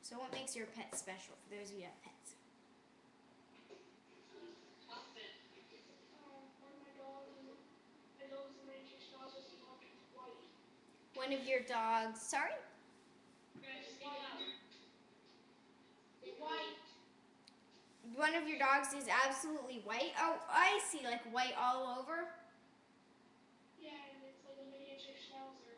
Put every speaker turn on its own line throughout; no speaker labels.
So what makes your pet special, for those of you who have pets? One of your dogs, sorry?
White.
One of your dogs is absolutely white? Oh, I see, like white all over?
Yeah, and it's like a miniature schnauzer.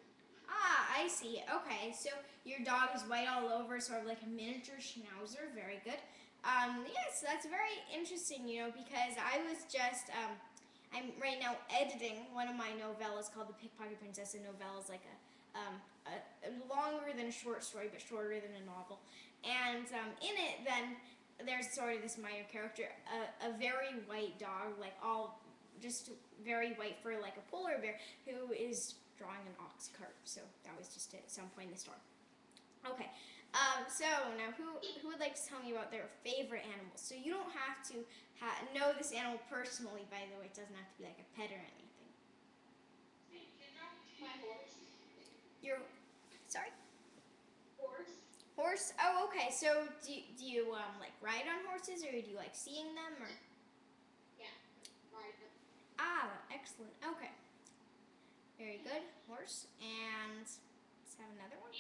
Ah, I see. Okay, so your dog is white all over, sort of like a miniature schnauzer. Very good. Yes, that's very interesting, because I was just, I'm right now editing one of my novellas called The Pickpocket Princess. A novella is like a longer than a short story, but shorter than a novel. And in it, then, there's sort of this minor character, a very white dog, like all just very white fur, like a polar bear, who is drawing an ox cart. So that was just at some point in the story. Okay, so now who would like to tell me about their favorite animals? So you don't have to know this animal personally, by the way. It doesn't have to be like a pet or anything.
My horse.
Your, sorry?
Horse.
Horse? Oh, okay. So do you like ride on horses, or do you like seeing them, or?
Yeah, ride them.
Ah, excellent. Okay. Very good. Horse. And let's have another one.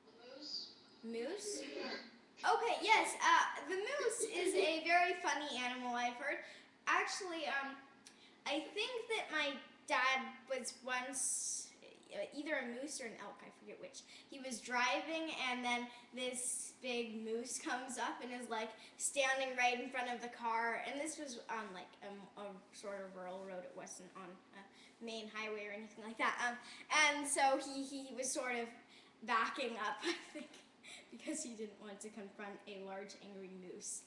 The moose.
Moose? Okay, yes. The moose is a very funny animal, I've heard. Actually, I think that my dad was once either a moose or an elk, I forget which. He was driving, and then this big moose comes up and is like standing right in front of the car. And this was on like a sort of rural road. It wasn't on a main highway or anything like that. And so he was sort of backing up, I think, because he didn't want to confront a large angry moose.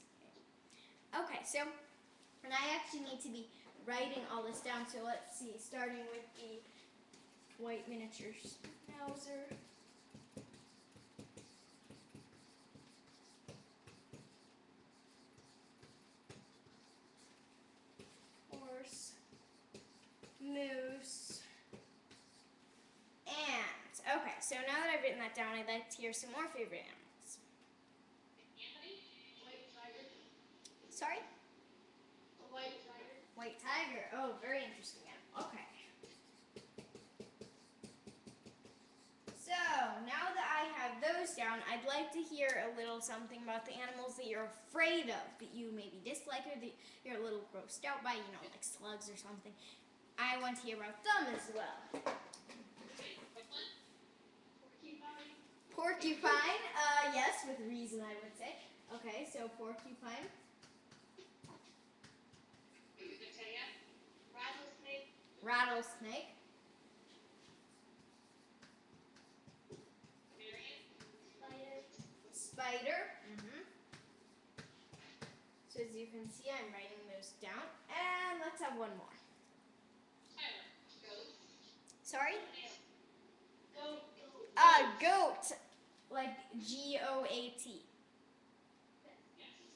Okay, so, and I actually need to be writing all this down, so let's see, starting with the white miniature schnauzer. Horse. Moose. And, okay, so now that I've written that down, I'd like to hear some more favorite animals.
Anthony? White tiger.
Sorry?
A white tiger.
White tiger. Oh, very interesting animal. Okay. So, now that I have those down, I'd like to hear a little something about the animals that you're afraid of, that you maybe dislike or that you're a little grossed out by, like slugs or something. I want to hear about them as well.
Porcupine.
Porcupine, yes, with reason, I would say. Okay, so porcupine.
Rattlesnake.
Rattlesnake.
Spider.
Spider. So as you can see, I'm writing those down. And let's have one more.
Goat.
Sorry?
Goat.
Goat. Like G-O-A-T.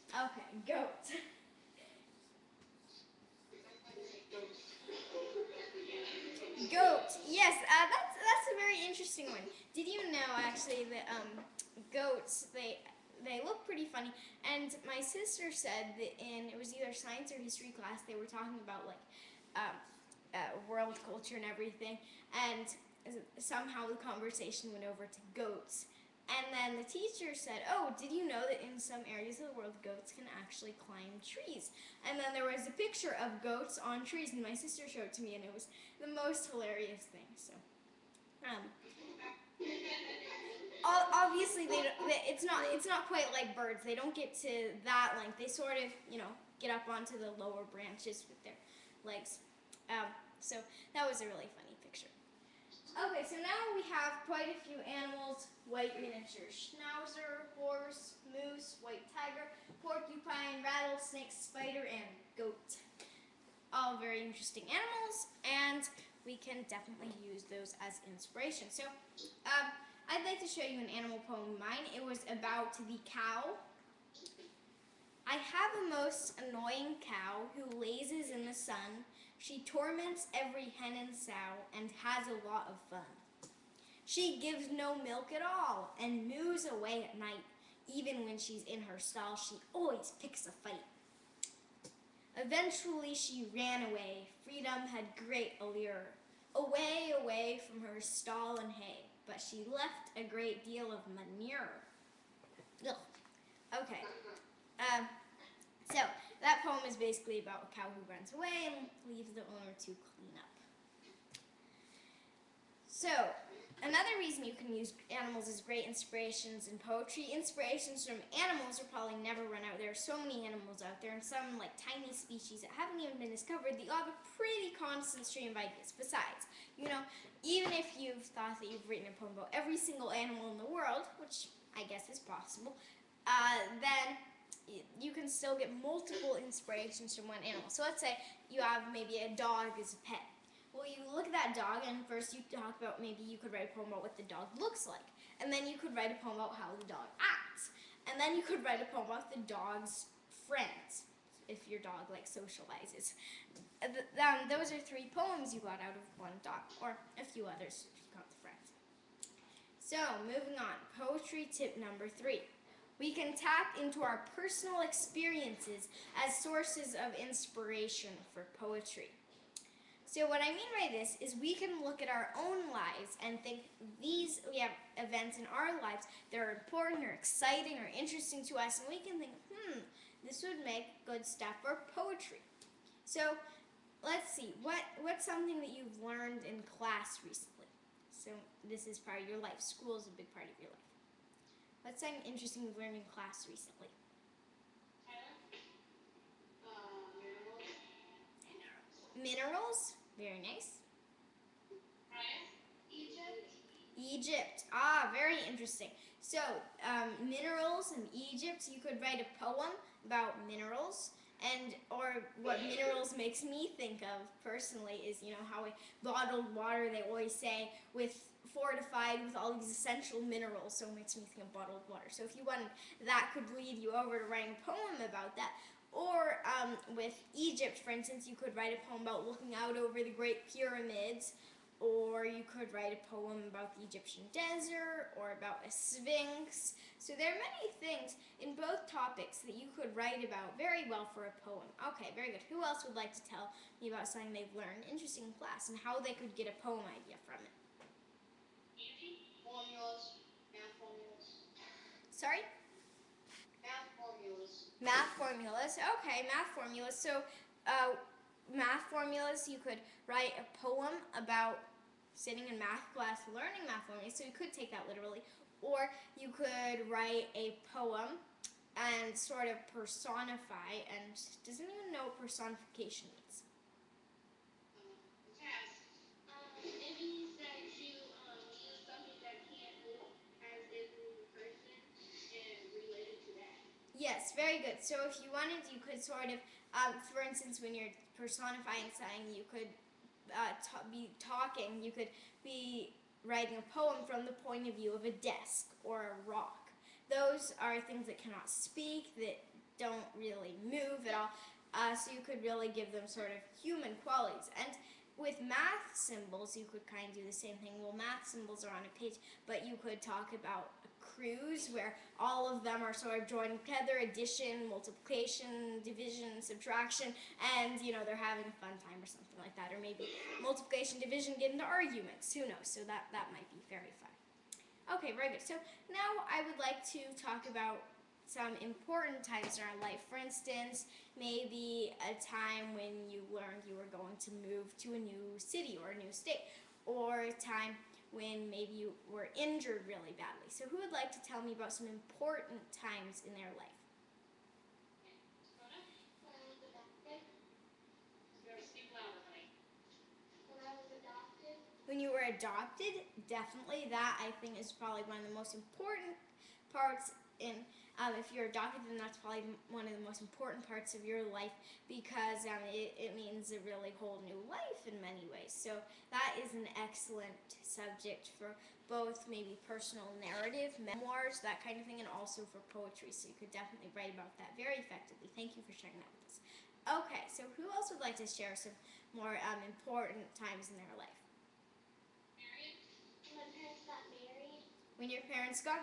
Okay, goat. Goat. Yes, that's a very interesting one. Did you know actually that goats they look pretty funny? And my sister said that it was either science or history class, they were talking about like world culture and everything, and somehow the conversation went over to goats. And then the teacher said, oh, did you know that in some areas of the world, goats can actually climb trees? And then there was a picture of goats on trees, and my sister showed it to me, and it was the most hilarious thing. So, obviously, it's not quite like birds. They don't get to that length. They sort of, get up onto the lower branches with their legs. So that was a really funny picture. Okay, so now we have quite a few animals: white miniature schnauzer, horse, moose, white tiger, porcupine, rattlesnake, spider, and goat. All very interesting animals, and we can definitely use those as inspiration. So, I'd like to show you an animal poem of mine. It was about the cow. I have a most annoying cow who lazes in the sun. She torments every hen and sow and has a lot of fun. She gives no milk at all and moos away at night. Even when she's in her stall, she always picks a fight. Eventually she ran away. Freedom had great allure. Away, away from her stall and hay. But she left a great deal of manure. Ugh. Okay. So that poem is basically about a cow who runs away and leaves the owner to clean up. So, another reason you can use animals as great inspirations in poetry. Inspirations from animals will probably never run out. There are so many animals out there, and some like tiny species that haven't even been discovered that you'll have a pretty constant stream of ideas. Besides, even if you've thought that you've written a poem about every single animal in the world, which I guess is possible, then you can still get multiple inspirations from one animal. So let's say you have maybe a dog as a pet. Well, you look at that dog, and first you talk about, maybe you could write a poem about what the dog looks like. And then you could write a poem about how the dog acts. And then you could write a poem about the dog's friends, if your dog socializes. Those are 3 poems you got out of one dog, or a few others if you count the friends. So, moving on. Poetry tip number 3. We can tap into our personal experiences as sources of inspiration for poetry. So what I mean by this is we can look at our own lives and think we have events in our lives that are important or exciting or interesting to us, and we can think, this would make good stuff for poetry. So let's see, what's something that you've learned in class recently? So this is part of your life. School is a big part of your life. What's something interesting you've learned in class recently? Minerals? Very nice. Egypt. Very interesting. So, minerals and Egypt, you could write a poem about minerals, or what minerals makes me think of personally is, how bottled water, they always say, fortified with all these essential minerals, so it makes me think of bottled water. So if you wanted, that could lead you over to writing a poem about that. Or with Egypt, for instance, you could write a poem about looking out over the Great Pyramids, or you could write a poem about the Egyptian desert, or about a sphinx. So there are many things in both topics that you could write about very well for a poem. Okay, very good. Who else would like to tell me about something they've learned interesting in class and how they could get a poem idea from it?
Formulas, math formulas.
Sorry? Math formulas. Okay, math formulas. So, math formulas, you could write a poem about sitting in math class learning math formulas, so you could take that literally. Or you could write a poem and sort of personify, and doesn't even know what personification means.
It means that you use something that can't move as if it was a person and relate it to that.
Yes, very good. So if you wanted, you could sort of, for instance, when you're personifying something, you could be talking, you could be writing a poem from the point of view of a desk or a rock. Those are things that cannot speak, that don't really move at all, so you could really give them sort of human qualities. And with math symbols, you could kind of do the same thing. Well, math symbols are on a page, but you could talk about a cruise where all of them are sort of joined together, addition, multiplication, division, subtraction, and they're having a fun time or something like that. Or maybe multiplication, division get into arguments, who knows? So that might be very fun. Okay, very good. So now I would like to talk about some important times in our life. For instance, maybe a time when you learned you were going to move to a new city or a new state, or a time when maybe you were injured really badly. So who would like to tell me about some important times in their life? When you were adopted, definitely. That, I think, is probably one of the most important parts in, if you're adopted, then that's probably one of the most important parts of your life, because it means a really whole new life in many ways. So that is an excellent subject for both maybe personal narrative, memoirs, that kind of thing, and also for poetry. So you could definitely write about that very effectively. Thank you for sharing that with us. Okay, so who else would like to share some more important times in their life?
My parents got
when your parents got